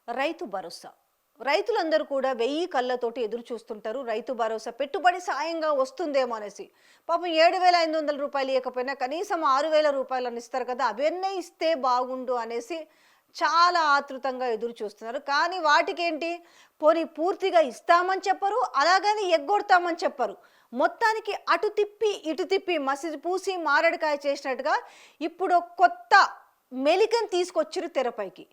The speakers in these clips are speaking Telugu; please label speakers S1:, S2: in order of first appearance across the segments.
S1: రైతు భరోసా. రైతులందరూ కూడా 1000 కళ్ళతోటి ఎదురు చూస్తుంటారు. రైతు భరోసా పెట్టుబడి సాయంగా వస్తుందేమో అనేసి. పాపం 7,500 రూపాయలు ఇవ్వకపోయినా కనీసం 6,000 రూపాయలని ఇస్తారు కదా! అవన్నీ ఇస్తే బాగుండు అనేసి చాలా ఆతృతంగా ఎదురు చూస్తున్నారు. కానీ వాటికేంటి, పోనీ పూర్తిగా ఇస్తామని చెప్పరు, అలాగని ఎగ్గొడతామని చెప్పరు. మొత్తానికి అటు తిప్పి, ఇటు తిప్పి మసిరి పూసి మారేడుకాయ చేసినట్టుగా ఇప్పుడు కొత్త మెలికను తీసుకొచ్చిర్రు తెరపైకి.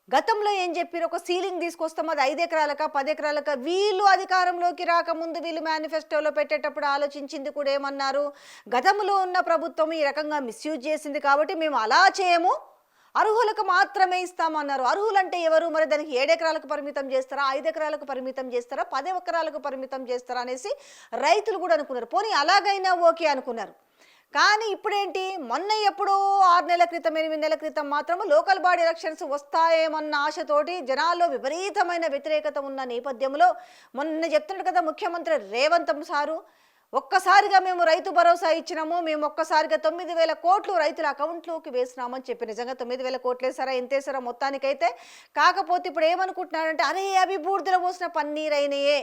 S1: గతంలో ఏం చెప్పారు, ఒక సీలింగ్ తీసుకొస్తాం, అది 5 ఎకరాలక 10 ఎకరాలక. వీళ్ళు అధికారంలోకి రాకముందు వీళ్ళు మేనిఫెస్టోలో పెట్టేటప్పుడు ఆలోచించింది కూడా ఏమన్నారు, గతంలో ఉన్న ప్రభుత్వం ఈ రకంగా మిస్యూజ్ చేసింది కాబట్టి మేము అలా చేయము, అర్హులకు మాత్రమే ఇస్తామన్నారు. అర్హులంటే ఎవరు, మరి దానికి 7 ఎకరాలకు పరిమితం చేస్తారా, 5 ఎకరాలకు పరిమితం చేస్తారా, 10 ఎకరాలకు పరిమితం చేస్తారా అనేసి రైతులు కూడా అనుకున్నారు. పోనీ అలాగైనా ఓకే అనుకున్నారు. కానీ ఇప్పుడేంటి, మొన్న ఎప్పుడో 6 నెలల క్రితం 8 నెలల క్రితం మాత్రం లోకల్ బాడీ ఎలక్షన్స్ వస్తాయేమన్న ఆశతోటి జనాల్లో విపరీతమైన వ్యతిరేకత ఉన్న నేపథ్యంలో మొన్న చెప్తున్నాడు కదా ముఖ్యమంత్రి రేవంత్ సారు, ఒక్కసారిగా మేము రైతు భరోసా ఇచ్చినాము, మేము ఒక్కసారిగా 9,000 కోట్లు రైతుల అకౌంట్లోకి వేసినామని చెప్పి. నిజంగా 9,000 కోట్లు వేసారా, ఎంత వేసారా మొత్తానికైతే. కాకపోతే ఇప్పుడు ఏమనుకుంటున్నారంటే, అరే అవి బూడిదలో పోసిన పన్నీరైనయే,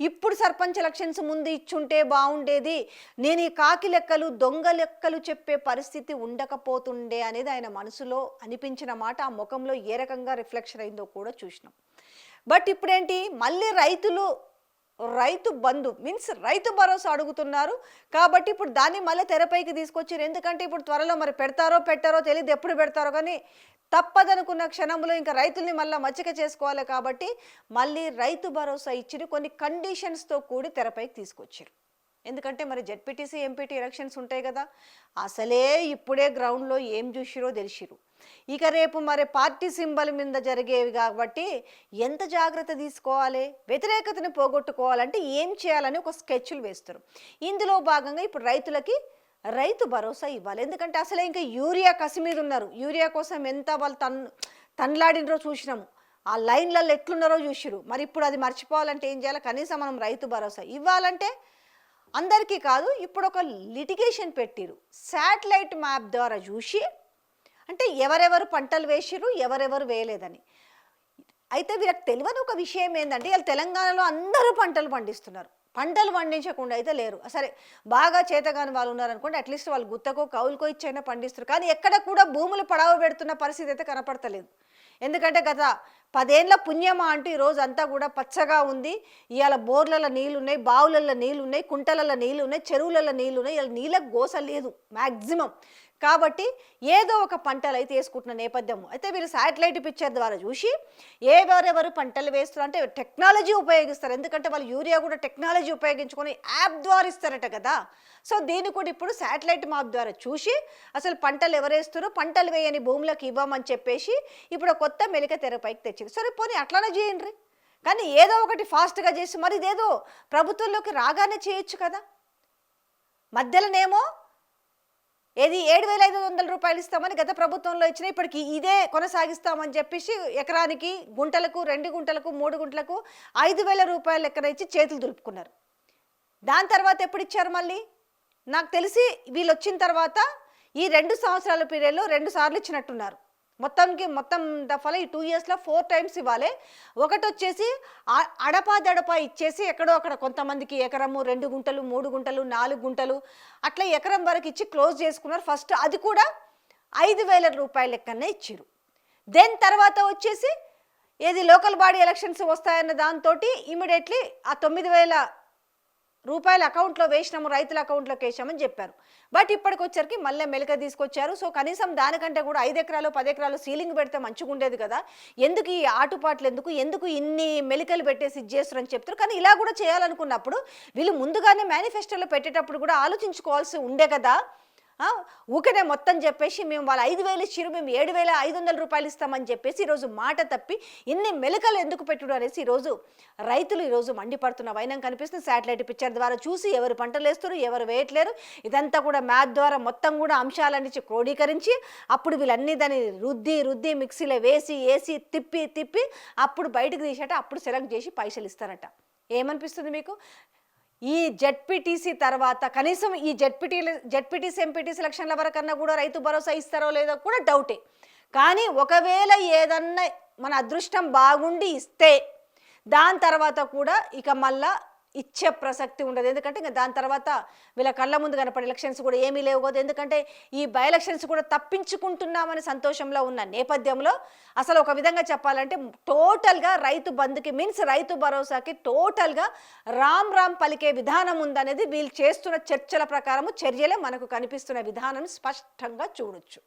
S1: ఇప్పుడు సర్పంచ్ ఎలక్షన్స్ ముందు ఇచ్చుంటే బాగుండేది, నేను ఈ కాకి లెక్కలు దొంగ లెక్కలు చెప్పే పరిస్థితి ఉండకపోతుండే అనేది ఆయన మనసులో అనిపించిన మాట ఆ ముఖంలో ఏ రకంగా రిఫ్లెక్షన్ అయిందో కూడా చూసినాం. బట్ ఇప్పుడేంటి, మళ్ళీ రైతు బంధు మీన్స్ రైతు భరోసా అడుగుతున్నారు. కాబట్టి ఇప్పుడు దాన్ని మళ్ళీ తెరపైకి తీసుకొచ్చారు. ఎందుకంటే ఇప్పుడు త్వరలో మరి పెడతారో పెట్టారో తెలియదు, ఎప్పుడు పెడతారో, కానీ తప్పదనుకున్న క్షణంలో ఇంకా రైతుల్ని మళ్ళీ మచ్చిక చేసుకోవాలి కాబట్టి మళ్ళీ రైతు భరోసా ఇచ్చి కొన్ని కండిషన్స్తో కూడి తెరపైకి తీసుకొచ్చారు. ఎందుకంటే మరి జెడ్పీటీసీ ఎంపీటీ ఎలక్షన్స్ ఉంటాయి కదా, అసలే ఇప్పుడే గ్రౌండ్లో ఏం చూసిరో తెలిసిరు. ఇక రేపు మరి పార్టీ సింబల్ మీద జరిగేవి కాబట్టి ఎంత జాగ్రత్త తీసుకోవాలి, వ్యతిరేకతని పోగొట్టుకోవాలంటే ఏం చేయాలని ఒక స్కెచ్లు వేస్తారు. ఇందులో భాగంగా ఇప్పుడు రైతులకి రైతు భరోసా ఇవ్వాలి. ఎందుకంటే అసలే ఇంకా యూరియా కసి మీద ఉన్నారు. యూరియా కోసం ఎంత వాళ్ళు తన్లాడినరో చూసినాము, ఆ లైన్లలో ఎట్లున్నారో చూసిరు. మరి ఇప్పుడు అది మర్చిపోవాలంటే ఏం చేయాలి, కనీసం మనం రైతు భరోసా ఇవ్వాలంటే అందరికీ కాదు, ఇప్పుడు ఒక లిటిగేషన్ పెట్టిరు. శాటిలైట్ మ్యాప్ ద్వారా చూసి, అంటే ఎవరెవరు పంటలు వేసిరు ఎవరెవరు వేయలేదని. అయితే వీళ్ళకి తెలియని ఒక విషయం ఏంటంటే, వీళ్ళు తెలంగాణలో అందరూ పంటలు పండిస్తున్నారు, పంటలు పండించకుండా అయితే లేరు. సరే బాగా చేతగాని వాళ్ళు ఉన్నారనుకోండి, అట్లీస్ట్ వాళ్ళు గుత్తకో కౌలుకో ఇచ్చైనా పండిస్తారు. కానీ ఎక్కడ కూడా భూములు పడవ పెడుతున్న పరిస్థితి అయితే కనపడతలేదు. ఎందుకంటే గత 10 ఏళ్ల పుణ్యమా అంటూ ఈరోజు అంతా కూడా పచ్చగా ఉంది. ఇవాళ బోర్లలో నీళ్ళు ఉన్నాయి, బావులలో నీళ్ళు ఉన్నాయి, కుంటలలో నీళ్ళు ఉన్నాయి, చెరువులలో నీళ్ళు ఉన్నాయి. ఇవాళ నీళ్ళకు గోస లేదు మ్యాక్సిమం. కాబట్టి ఏదో ఒక పంటలు అయితే వేసుకుంటున్న నేపథ్యం. అయితే వీళ్ళు శాటిలైట్ పిక్చర్ ద్వారా చూసి ఎవరెవరు పంటలు వేస్తారు అంటే టెక్నాలజీ ఉపయోగిస్తారు. ఎందుకంటే వాళ్ళు యూరియా కూడా టెక్నాలజీ ఉపయోగించుకొని యాప్ ద్వారా ఇస్తారట కదా. సో దీన్ని కూడా ఇప్పుడు శాటిలైట్ మ్యాప్ ద్వారా చూసి అసలు పంటలు ఎవరేస్తారో, పంటలు వేయని భూములకు ఇవ్వమని చెప్పేసి ఇప్పుడు కొత్త మెలిక తెరపైకి తెచ్చింది. సరే పోనీ అట్లానే చేయండి, కానీ ఏదో ఒకటి ఫాస్ట్గా చేసి మరి ఇదేదో ప్రభుత్వంలోకి రాగానే చేయొచ్చు కదా. మధ్యలోనేమో ఏది 7,500 రూపాయలు ఇస్తామని గత ప్రభుత్వంలో ఇచ్చిన, ఇప్పటికి ఇదే కొనసాగిస్తామని చెప్పేసి ఎకరానికి గుంటలకు 2 గుంటలకు 3 గుంటలకు 5,000 రూపాయలు లెక్కన ఇచ్చి చేతులు దులుపుకున్నారు. దాని తర్వాత ఎప్పుడు ఇచ్చారు మళ్ళీ, నాకు తెలిసి వీళ్ళు వచ్చిన తర్వాత ఈ 2 సంవత్సరాల పీరియడ్లో 2 సార్లు ఇచ్చినట్టున్నారు. మొత్తం దఫాలో ఈ 2 ఇయర్స్లో 4 టైమ్స్ ఇవ్వాలి. ఒకటి వచ్చేసి అడపా ఇచ్చేసి ఎక్కడో అక్కడ కొంతమందికి ఎకరము 2 గుంటలు 3 గుంటలు 4 గుంటలు అట్లా ఎకరం వరకు ఇచ్చి క్లోజ్ చేసుకున్నారు ఫస్ట్. అది కూడా 5,000 రూపాయల లెక్కనే ఇచ్చారు. దెన్ తర్వాత వచ్చేసి ఏది లోకల్ బాడీ ఎలక్షన్స్ వస్తాయన్న దాంతో ఇమీడియట్లీ ఆ 9,000 రూపాయల అకౌంట్లో వేసినాము, రైతుల అకౌంట్లోకి వేసామని చెప్పారు. బట్ ఇప్పటికి వచ్చరికి మళ్ళీ మెలక తీసుకొచ్చారు. సో కనీసం దానికంటే కూడా 5 ఎకరాలు 10 ఎకరాలు సీలింగ్ పెడితే మంచిగా ఉండేది కదా, ఎందుకు ఈ ఆటుపాట్లు, ఎందుకు ఇన్ని మెలికలు పెట్టేసి ఇచ్చేస్తారని చెప్తారు. కానీ ఇలా కూడా చేయాలనుకున్నప్పుడు వీళ్ళు ముందుగానే మేనిఫెస్టోలో పెట్టేటప్పుడు కూడా ఆలోచించుకోవాల్సి ఉండే కదా. ఊకనే మొత్తం చెప్పేసి మేము వాళ్ళు 5,000 ఇచ్చిరు, మేము 7,500 రూపాయలు ఇస్తామని చెప్పేసి ఈరోజు మాట తప్పి ఇన్ని మెలకలు ఎందుకు పెట్టుడు అనేసి ఈరోజు రైతులు ఈరోజు మండిపడుతున్న వైనం కనిపిస్తుంది. శాటిలైట్ పిక్చర్ ద్వారా చూసి ఎవరు పంటలు వేస్తారు ఎవరు వేయట్లేరు ఇదంతా కూడా మ్యాథ్ ద్వారా మొత్తం కూడా అంశాలన్నీ క్రోడీకరించి అప్పుడు వీళ్ళన్నీ దాన్ని రుద్ది మిక్సీలో వేసి తిప్పి అప్పుడు బయటకు తీసేట అప్పుడు సెలెక్ట్ చేసి పైసలు ఇస్తారట. ఏమనిపిస్తుంది మీకు? ఈ జెడ్పీటీసీ తర్వాత కనీసం ఈ జెడ్పీటీసీ ఎంపీటీసీ ఎలక్షన్ల వరకన్నా కూడా రైతు భరోసా ఇస్తారో లేదో కూడా డౌటే. కానీ ఒకవేళ ఏదన్నా మన అదృష్టం బాగుండి ఇస్తే దాని తర్వాత కూడా ఇక మళ్ళా ఇచ్చే ప్రసక్తి ఉండదు. ఎందుకంటే ఇంకా దాని తర్వాత వీళ్ళ కళ్ళ ముందు కనపడే ఎలక్షన్స్ కూడా ఏమీ లేవు కదా. ఎందుకంటే ఈ బై ఎలక్షన్స్ కూడా తప్పించుకుంటున్నామని సంతోషంలో ఉన్న నేపథ్యంలో అసలు ఒక విధంగా చెప్పాలంటే టోటల్గా రైతు బంధుకి మీన్స్ రైతు భరోసాకి టోటల్గా రామ్ రామ్ పలికే విధానం ఉందనేది వీళ్ళు చేస్తున్న చర్చల ప్రకారము చర్యలే మనకు కనిపిస్తున్న విధానం స్పష్టంగా చూడొచ్చు.